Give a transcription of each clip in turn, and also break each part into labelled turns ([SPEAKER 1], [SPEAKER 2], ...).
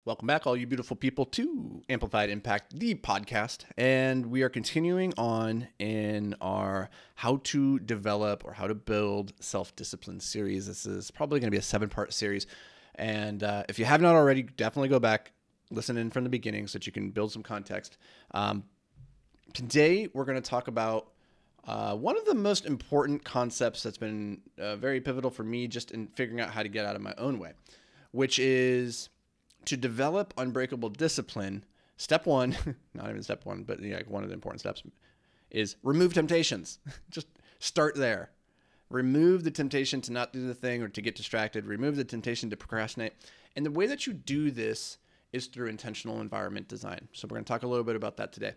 [SPEAKER 1] Welcome back, all you beautiful people, to Amplified Impact, the podcast. And we are continuing on in our how to develop or how to build self-discipline series. This is probably going to be a 7-part series. And if you have not already, definitely go back, listen in from the beginning so that you can build some context. Today, we're going to talk about one of the most important concepts that's been very pivotal for me just in figuring out how to get out of my own way, which is to develop unbreakable discipline. Step one, not even step one, but one of the important steps is remove temptations. Just start there. Remove the temptation to not do the thing or to get distracted. Remove the temptation to procrastinate. And the way that you do this is through intentional environment design. So we're going to talk a little bit about that today.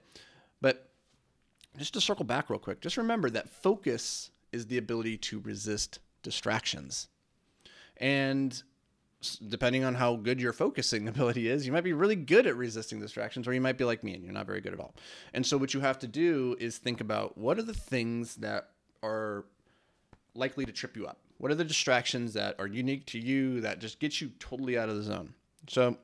[SPEAKER 1] But just to circle back real quick, just remember that focus is the ability to resist distractions. And depending on how good your focusing ability is, you might be really good at resisting distractions, or you might be like me and you're not very good at all. And so what you have to do is think about what are the things that are likely to trip you up? What are the distractions that are unique to you that just get you totally out of the zone? So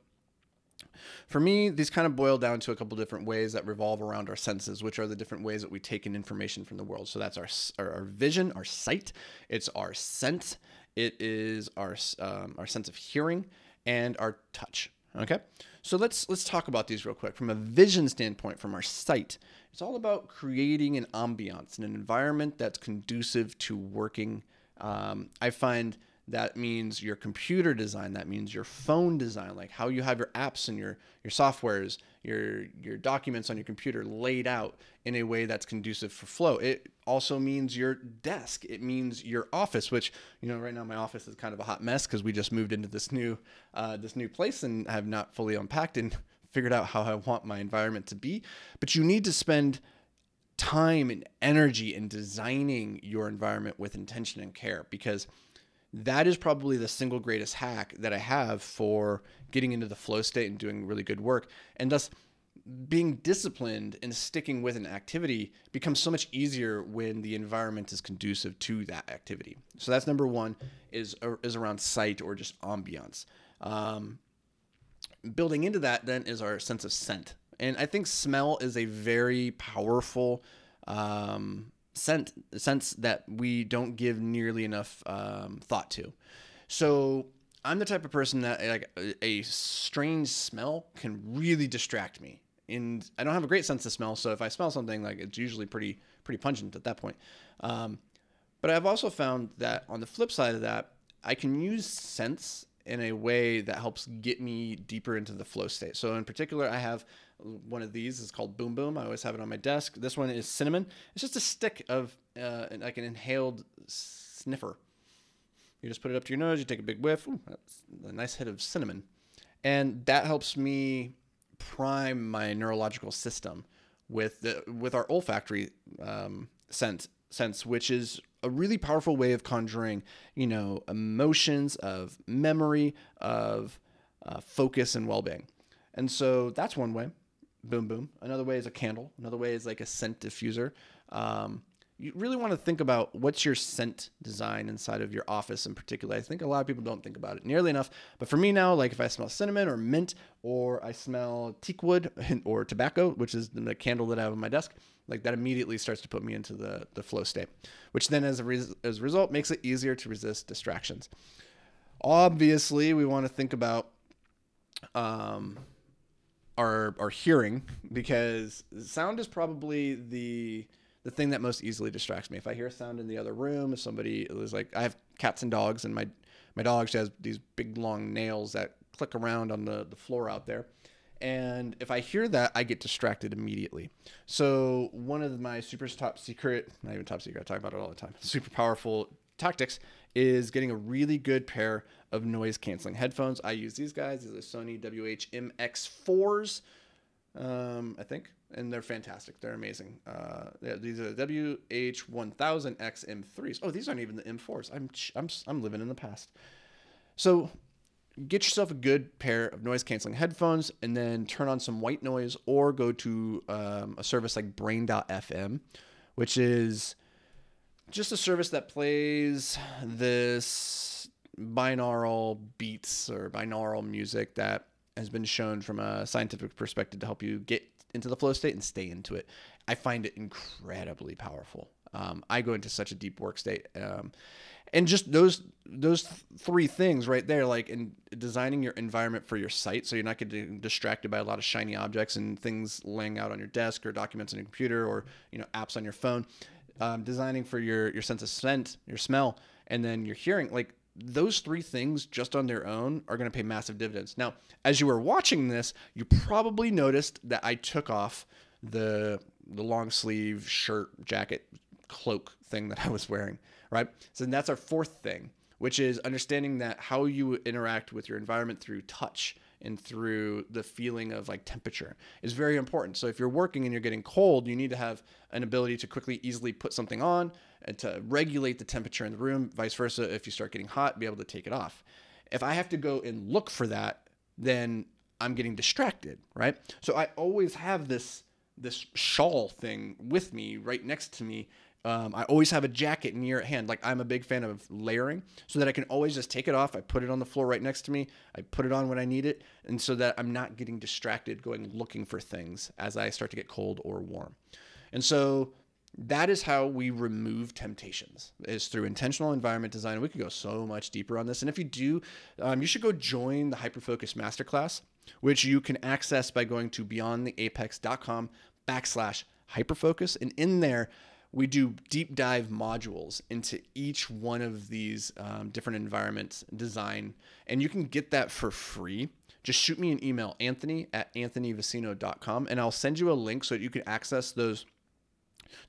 [SPEAKER 1] for me, these kind of boil down to a couple different ways that revolve around our senses, which are the different ways that we take in information from the world. So that's our vision, our sight, it's our scent, it is our sense of hearing, and our touch. Okay, so let's talk about these real quick. From a vision standpoint, from our sight, it's all about creating an ambiance, an environment that's conducive to working. I find that means your computer design, that means your phone design, like how you have your apps and your softwares, your documents on your computer laid out in a way that's conducive for flow. It also means your desk. It means your office, which, right now my office is kind of a hot mess because we just moved into this new place and have not fully unpacked and figured out how I want my environment to be. But you need to spend time and energy in designing your environment with intention and care, because that is probably the single greatest hack that I have for getting into the flow state and doing really good work. And thus, being disciplined and sticking with an activity becomes so much easier when the environment is conducive to that activity. So that's number one, is around sight or just ambiance. Building into that then is our sense of scent. And I think smell is a very powerful sense that we don't give nearly enough thought to. So I'm the type of person that like a strange smell can really distract me, and I don't have a great sense of smell. So if I smell something, like, it's usually pretty pungent at that point. But I've also found that on the flip side of that, I can use scents in a way that helps get me deeper into the flow state. So in particular, I have one of these. It's called Boom Boom. I always have it on my desk. This one is cinnamon. It's just a stick of like an inhaled sniffer. You just put it up to your nose. You take a big whiff. Ooh, that's a nice hit of cinnamon. And that helps me prime my neurological system with our olfactory sense, which is a really powerful way of conjuring, emotions, of memory, of focus and well-being. And so that's one way. Boom, boom. Another way is a candle. Another way is like a scent diffuser. You really want to think about what's your scent design inside of your office in particular. I think a lot of people don't think about it nearly enough. But for me now, like if I smell cinnamon or mint, or I smell teak wood or tobacco, which is the candle that I have on my desk, like that immediately starts to put me into the flow state, which then as a result makes it easier to resist distractions. Obviously, we want to think about our hearing, because sound is probably the thing that most easily distracts me. If I hear a sound in the other room, if somebody is like, I have cats and dogs, and my dog, she has these big long nails that click around on the floor out there. And if I hear that, I get distracted immediately. So one of my super top secret, not even top secret, I talk about it all the time, super powerful tactics is getting a really good pair of noise canceling headphones. I use these guys. These are Sony WH-MX4s, I think, and they're fantastic. They're amazing. These are WH-1000X-M3s. Oh, these aren't even the M4s. I'm living in the past. So get yourself a good pair of noise canceling headphones, and then turn on some white noise, or go to a service like Brain.fm, which is just a service that plays this binaural beats or binaural music that has been shown from a scientific perspective to help you get into the flow state and stay into it. I find it incredibly powerful. I go into such a deep work state. And just those three things right there, like in designing your environment for your site, so you're not getting distracted by a lot of shiny objects and things laying out on your desk or documents on your computer or apps on your phone. Designing for your sense of scent, your smell, and then your hearing, like those three things just on their own are going to pay massive dividends. Now, as you were watching this, you probably noticed that I took off the long sleeve shirt, jacket, cloak thing that I was wearing, right? So that's our fourth thing, which is understanding that how you interact with your environment through touch and through the feeling of like temperature is very important. So if you're working and you're getting cold, you need to have an ability to quickly, easily put something on and to regulate the temperature in the room. Vice versa, if you start getting hot, be able to take it off. If I have to go and look for that, then I'm getting distracted, right? So I always have this shawl thing with me right next to me. I always have a jacket near at hand. Like I'm a big fan of layering so that I can always just take it off. I put it on the floor right next to me. I put it on when I need it. And so that I'm not getting distracted going looking for things as I start to get cold or warm. And so that is how we remove temptations, is through intentional environment design. And we could go so much deeper on this. And if you do, you should go join the Hyperfocus Masterclass, which you can access by going to beyondtheapex.com/hyperfocus. And in there, we do deep dive modules into each one of these different environments design, and you can get that for free. Just shoot me an email, anthony@anthonyvicino.com, and I'll send you a link so that you can access those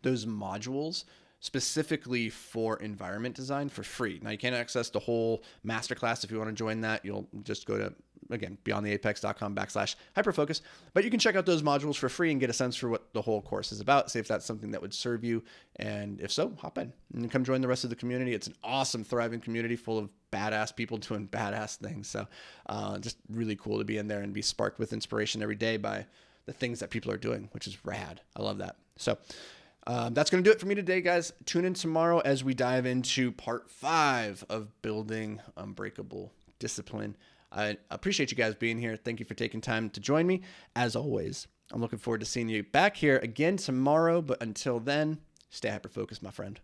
[SPEAKER 1] modules specifically for environment design for free. Now you can't access the whole masterclass. If you want to join that, you'll just go to, again, beyondtheapex.com/hyperfocus, but you can check out those modules for free and get a sense for what the whole course is about. See if that's something that would serve you. And if so, hop in and come join the rest of the community. It's an awesome, thriving community full of badass people doing badass things. So just really cool to be in there and be sparked with inspiration every day by the things that people are doing, which is rad. I love that. So that's going to do it for me today, guys. Tune in tomorrow as we dive into part 5 of building unbreakable discipline. I appreciate you guys being here. Thank you for taking time to join me. As always, I'm looking forward to seeing you back here again tomorrow. But until then, stay hyper-focused, my friend.